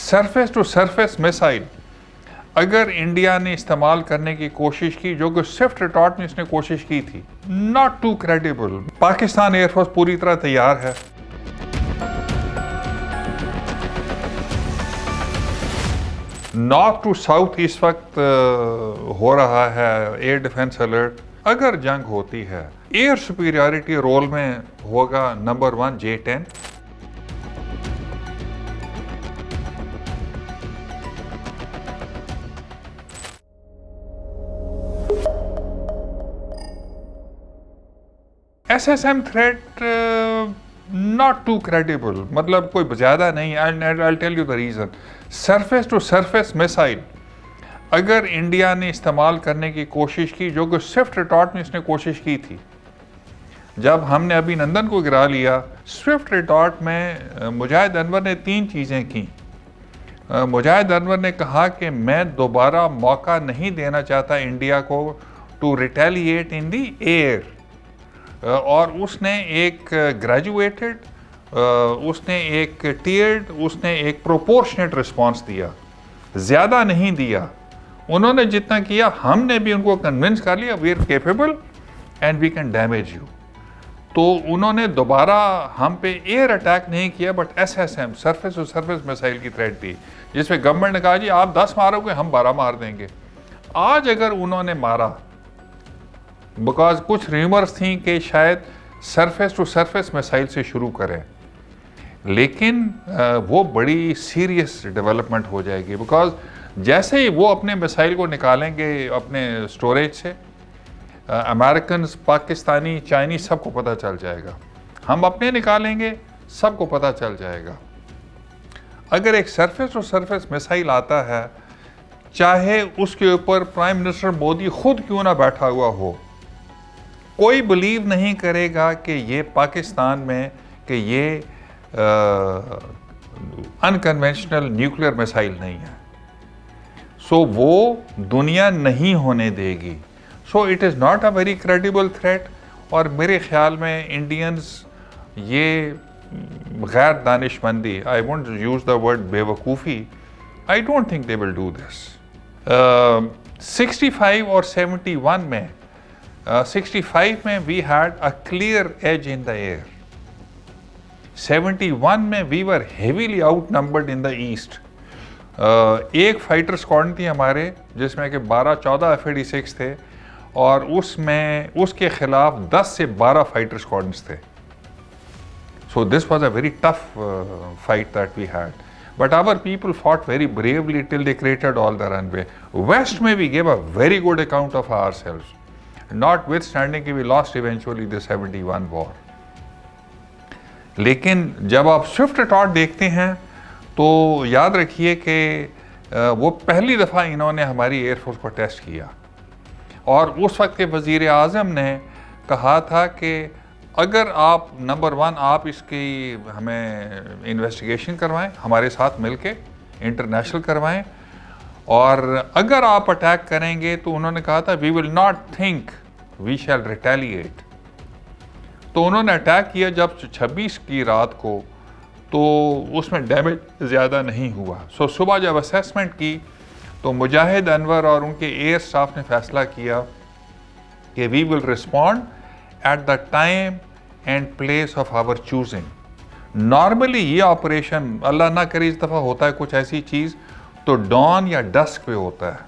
Surface to surface missile अगर India ने इस्तेमाल करने की कोशिश की, जो कि स्विफ्ट रिटॉर्ट में इसने कोशिश की थी, not too credible. Pakistan air force पूरी तरह तैयार है। नॉर्थ टू साउथ इस वक्त हो रहा है एयर डिफेंस अलर्ट। अगर जंग होती है, एयर सुपीरियरिटी रोल में होगा number 1 J-10। SSM threat not too credible, मतलब कोई ज़्यादा नहीं। I tell you the reason. Surface to surface missile अगर इंडिया ने इस्तेमाल करने की कोशिश की, जो कि स्विफ्ट रिटॉर्ट में इसने कोशिश की थी, जब हमने अभिनंदन को गिरा लिया, स्विफ्ट रिटॉर्ट में मुजाहिद अनवर ने 3 चीज़ें की। मुजाहिद अनवर ने कहा कि मैं दोबारा मौका नहीं देना चाहता इंडिया को to retaliate in the air, और उसने एक ग्रेजुएटेड, उसने एक टीयर्ड, उसने एक प्रोपोर्शनेट रिस्पांस दिया, ज़्यादा नहीं दिया। उन्होंने जितना किया, हमने भी उनको कन्विंस कर लिया we are capable and we can damage you. तो उन्होंने दोबारा हम पे एयर अटैक नहीं किया, but SSM surface to surface missile की थ्रेट दी, जिसमें गवर्नमेंट ने कहा जी आप 10 मारोगे, हम 12 मार देंगे। आज अगर उन्होंने मारा, बिकॉज कुछ र्यूमर्स थी कि शायद सरफेस टू सरफेस मिसाइल से शुरू करें, लेकिन वो बड़ी सीरियस डेवलपमेंट हो जाएगी। बिकॉज जैसे ही वो अपने मिसाइल को निकालेंगे अपने स्टोरेज से, अमेरिकन, पाकिस्तानी, चाइनीज सबको पता चल जाएगा। हम अपने निकालेंगे, सबको पता चल जाएगा। अगर एक सरफेस टू सरफेस मिसाइल आता है, चाहे उसके ऊपर प्राइम मिनिस्टर मोदी खुद क्यों ना बैठा हुआ हो, कोई बिलीव नहीं करेगा कि ये पाकिस्तान में कि ये अनकन्वेंशनल न्यूक्लियर मिसाइल नहीं है। सो वो दुनिया नहीं होने देगी। So it is not a very credible threat. और मेरे ख्याल में इंडियंस ये गैर दानिशमंदी, I won't use the word बेवकूफ़ी, I don't think they will do this. 65 और 71 में 65 में we had a clear edge in the air. 71 में we were heavily outnumbered in the east. एक फाइटर स्क्वाड्रन थी हमारे, जिसमें कि 12-14 F-86 थे, और उसमें उसके खिलाफ 10 से 12 फाइटर स्क्वाड्रन्स थे। So this was a very tough fight that we had, but our people fought very bravely till they created all the runway. West में we gave a very good account of ourselves, notwithstanding कि we lost eventually the 71 war। लेकिन जब आप Swift retort देखते हैं तो याद रखिए कि वो पहली दफ़ा इन्होंने हमारी एयरफोर्स को टेस्ट किया, और उस वक्त के वज़ीर आज़म ने कहा था कि अगर आप नंबर 1 आप इसकी हमें इन्वेस्टिगेशन करवाएं, हमारे साथ मिलके इंटरनेशनल करवाएं, और अगर आप अटैक करेंगे तो उन्होंने कहा था we will not think we shall retaliate. तो उन्होंने अटैक किया जब 26 की रात को, तो उसमें डैमेज ज़्यादा नहीं हुआ। सो सुबह जब असेसमेंट की तो मुजाहिद अनवर और उनके एयर स्टाफ ने फैसला किया कि we will respond at the time and place of our choosing. Normally ये ऑपरेशन, अल्लाह ना करे इस दफ़ा होता है कुछ ऐसी चीज़, तो डॉन या डस्क पे होता है,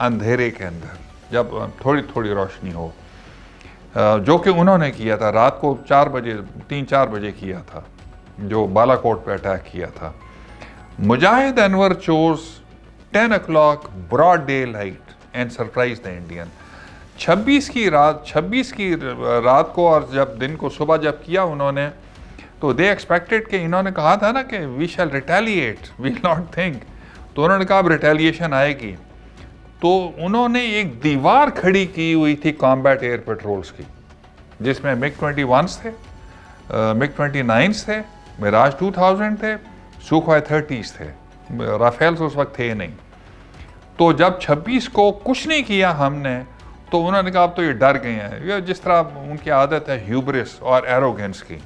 अंधेरे के अंदर, जब थोड़ी थोड़ी रोशनी हो, जो कि उन्होंने किया था रात को 4 बजे, 3-4 बजे किया था, जो बालाकोट पे अटैक किया था। Mujahid Anwar chose 10 o'clock broad daylight and surprise the Indian. 26 की रात को, और जब दिन को सुबह जब किया उन्होंने, तो दे एक्सपेक्टेड कि इन्होंने कहा था ना कि we shall retaliate, we not think, तो उन्होंने कहा अब रिटेलिएशन आएगी। तो उन्होंने एक दीवार खड़ी की हुई थी कॉम्बैट एयर पेट्रोल्स की, जिसमें MiG-21 थे, MiG-29 थे, मिराज 2000 थे, सुखोई 30s थे, राफेल्स उस वक्त थे नहीं। तो जब 26 को कुछ नहीं किया हमने, तो उन्होंने कहा अब तो ये डर गए हैं, ये जिस तरह उनकी आदत है ह्यूब्रिस और एरोगेंस की।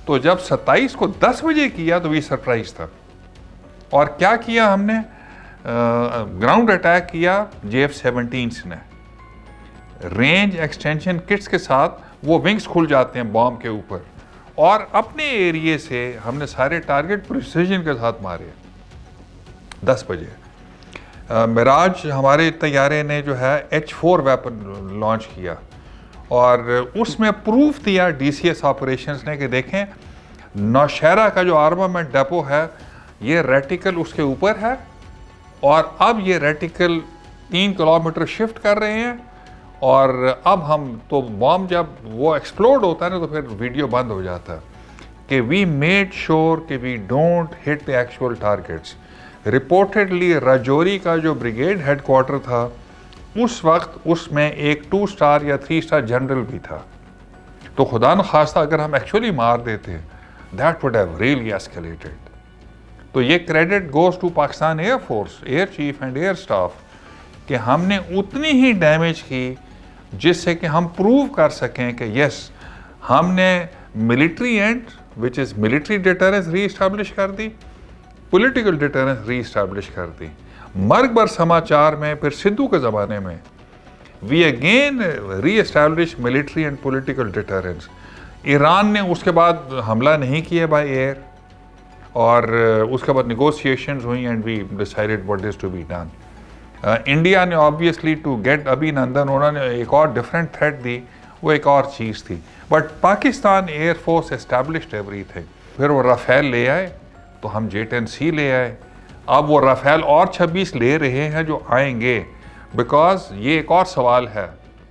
तो जब 27 को 10 बजे किया तो ये सरप्राइज था। और क्या किया हमने, ग्राउंड अटैक किया JF-17 ने। रेंज एक्सटेंशन किट्स के साथ वो विंग्स खुल जाते हैं बॉम्ब के ऊपर, और अपने एरिए से हमने सारे टारगेट प्रिसिजन के साथ मारे। 10 बजे मिराज हमारे तैयारे ने जो है H-4 वेपन लॉन्च किया, और उसमें प्रूफ दिया DCS ऑपरेशंस ने कि देखें नौशहरा का जो आर्मामेंट डेपो है ये रेटिकल उसके ऊपर है, और अब ये रेटिकल 3 किलोमीटर शिफ्ट कर रहे हैं, और अब हम तो बॉम्ब जब वो एक्सप्लोड होता है ना तो फिर वीडियो बंद हो जाता है कि वी मेड श्योर कि we don't hit the actual targets. Reportedly Rajouri का जो ब्रिगेड हेडक्वार्टर था उस वक्त उसमें एक 2 स्टार या 3 स्टार जनरल भी था, तो खुदा न खास्ता अगर हम एक्चुअली मार देते that would have really escalated. तो ये credit goes to Pakistan air force, air chief and air staff, कि हमने उतनी ही डैमेज की जिससे कि हम प्रूव कर सकें कि यस हमने military and which is military deterrence री इस्टेब्लिश कर दी, पॉलिटिकल डिटरेंस री इस्टेब्लिश कर दी। मरगबर समाचार में फिर सिद्धू के ज़माने में वी अगेन री establish military and political deterrence. Iran ने उसके बाद हमला नहीं किया बाय एयर, और उसके बाद नेगोशिएशंस हुई and we decided what is to be done. India ने ऑब्वियसली टू गेट अभिनंदन, उन्होंने एक और डिफरेंट थ्रेट दी, वो एक और चीज़ थी, but Pakistan air force established everything. फिर वो राफेल ले आए तो हम J-10C ले आए, अब वो राफेल और 26 ले रहे हैं जो आएंगे, बिकॉज ये एक और सवाल है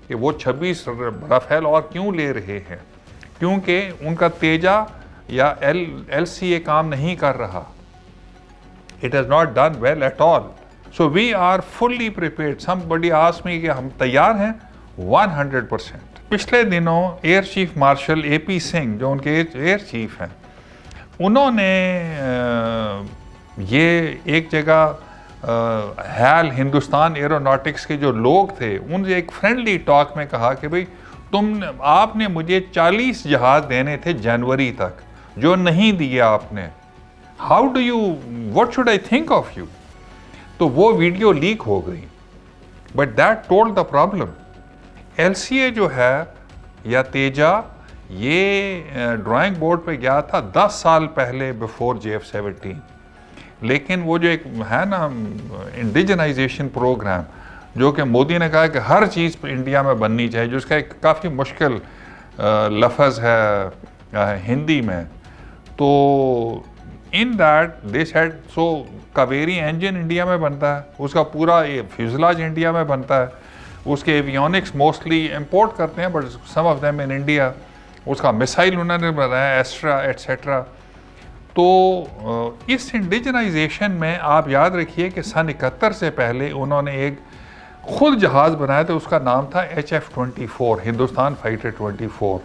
कि वो 26 राफेल और क्यों ले रहे हैं, क्योंकि उनका तेजा या LCA काम नहीं कर रहा, it has not done well at all. So we are fully prepared. Somebody asked me कि हम तैयार हैं 100%। पिछले दिनों air chief marshal AP Singh जो उनके एयर चीफ हैं, उन्होंने ये एक जगह हैल हिंदुस्तान एरोनॉटिक्स के जो लोग थे उनसे एक फ्रेंडली टॉक में कहा कि भाई आपने मुझे 40 जहाज देने थे जनवरी तक, जो नहीं दिए आपने, how do you, what should I think of you. तो वो वीडियो लीक हो गई, but that told the problem. LCA जो है या तेजा, ये ड्राइंग बोर्ड पे गया था 10 साल पहले बिफोर JF-17, लेकिन वो जो एक है ना इंडिजनाइजेशन प्रोग्राम जो कि मोदी ने कहा कि हर चीज़ इंडिया में बननी चाहिए, जिसका एक काफ़ी मुश्किल लफ्ज़ है हिंदी में, तो in that they said so Kaveri engine India में बनता है, उसका पूरा फ्यूजलाज इंडिया में बनता है, उसके एवियोनिक्स मोस्टली इंपोर्ट करते हैं but some of them in India, उसका मिसाइल उन्होंने बनाया एस्ट्रा एट्सेट्रा। तो इस इंडिजनाइजेशन में आप याद रखिए कि सन 71 से पहले उन्होंने एक खुद जहाज़ बनाया था, उसका नाम था HF-24, हिंदुस्तान फाइटर 24,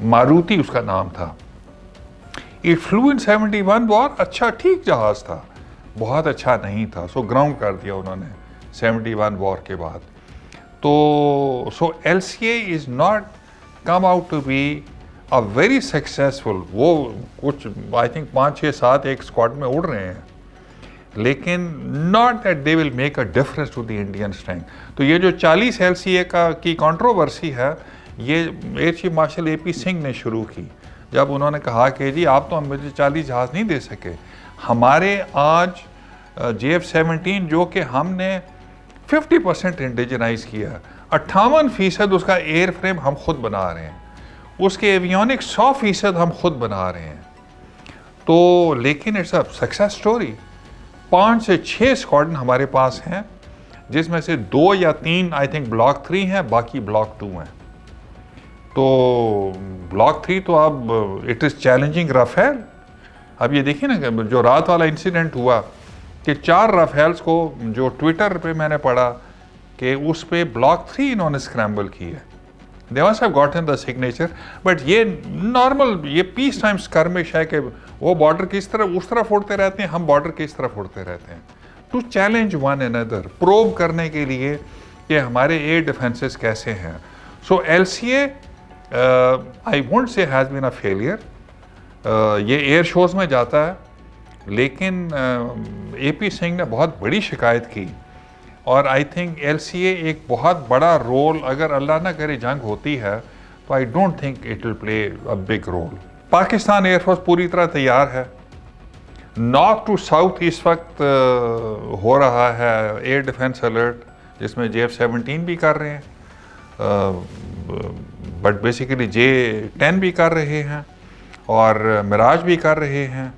मारुति उसका नाम था। इट फ्लू इन 71 वॉर, अच्छा ठीक जहाज़ था, बहुत अच्छा नहीं था, सो ग्राउंड कर दिया उन्होंने 71 वॉर के बाद। तो so LCA is not come out to be a very successful. वो कुछ आई थिंक 5, 6, 7 एक स्क्वाड में उड़ रहे हैं, लेकिन not that they will make a difference to the Indian strength. तो ये जो 40 LCA की कंट्रोवर्सी है, ये air chief marshal AP Singh ने शुरू की, जब उन्होंने कहा कि जी आप तो मुझे 40 जहाज़ नहीं दे सके, हमारे आज JF-17 जो कि हमने 50% इंडिजनाइज किया, 58% उसका एयर फ्रेम हम खुद बना रहे हैं, उसके एवियोनिक्स 100% हम खुद बना रहे हैं। तो लेकिन इट्स अ सक्सेस स्टोरी। 5 से 6 स्क्वाड्रन हमारे पास हैं, जिसमें से 2 या 3 आई थिंक ब्लॉक 3 हैं, बाकी ब्लॉक 2 हैं। तो ब्लॉक 3 तो अब इट इज़ चैलेंजिंग राफेल। अब ये देखिए ना जो रात वाला इंसिडेंट हुआ कि 4 राफेल्स को जो ट्विटर पे मैंने पढ़ा कि उस पे ब्लॉक 3 इन्होंने स्क्रैम्बल की है। They must have gotten the signature, but ये नॉर्मल ये पीस टाइम स्कर्मिश है कि वो बॉर्डर किस तरह उस तरफ उड़ते रहते हैं, हम बॉर्डर किस तरफ उड़ते रहते हैं, to challenge one another, probe करने के लिए कि हमारे एयर डिफेंसेस कैसे हैं। So LCA I won't say has been a failure. ये एयर शोज़ में जाता है, लेकिन AP सिंह ने बहुत बड़ी शिकायत की और आई थिंक LCA एक बहुत बड़ा रोल, अगर अल्लाह ना करे जंग होती है तो I don't think it will play a big role. Pakistan air force पूरी तरह तैयार है। नॉर्थ टू साउथ इस वक्त हो रहा है एयर डिफेंस अलर्ट, जिसमें JF-17 भी कर रहे हैं, बट बेसिकली J-10 भी कर रहे हैं और मिराज भी कर रहे हैं,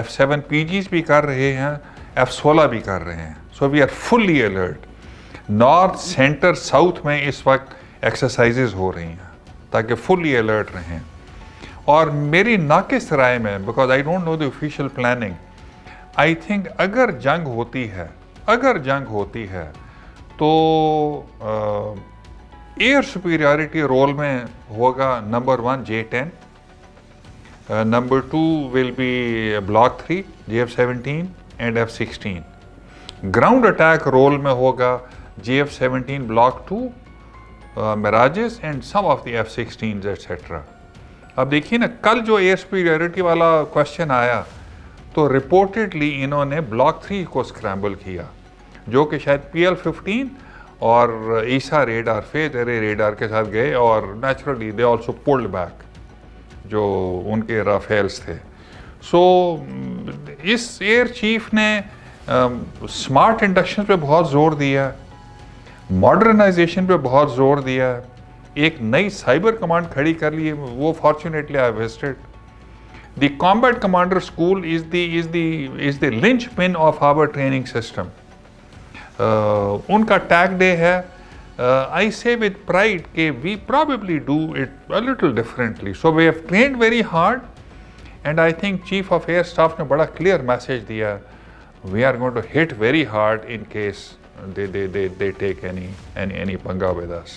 F-7 PGs भी कर रहे हैं, F-16 भी कर रहे हैं। So we are fully alert. North, centre, south में इस वक्त एक्सरसाइजेज हो रही हैं ताकि फुल्ली अलर्ट रहें। और मेरी नाकिस राय में, because I don't know the official planning, I think अगर जंग होती है तो एयर सुपीरियरिटी रोल में होगा number 1 J-10, number 2 will be Block 3 JF-17 and F-16। Ground attack role में होगा JF-17 Block 2, Mirages and some of the F-16s et cetera. अब देखिए ना, कल जो एयर सुपीरियरिटी वाला क्वेश्चन आया तो रिपोर्टेडली इन्होंने Block 3 को स्क्रैम्बल किया, जो कि शायद PL-15 और ईसा रेडार, फेज एरे रेडार के साथ गए और naturally they also pulled back जो उनके राफेल्स थे। सो इस एयर चीफ ने स्मार्ट इंडक्शन पे बहुत जोर दिया, मॉडर्नाइजेशन पे बहुत जोर दिया, एक नई साइबर कमांड खड़ी कर ली है। वो fortunately I visited the combat commander school is the linchpin of our training system. उनका टैग डे है। आई से विद प्राइड के we probably do it a little differently. So we have trained very hard and I think Chief of Air Staff ने बड़ा clear message दिया, we are going to hit very hard in case they take any पंगा with us.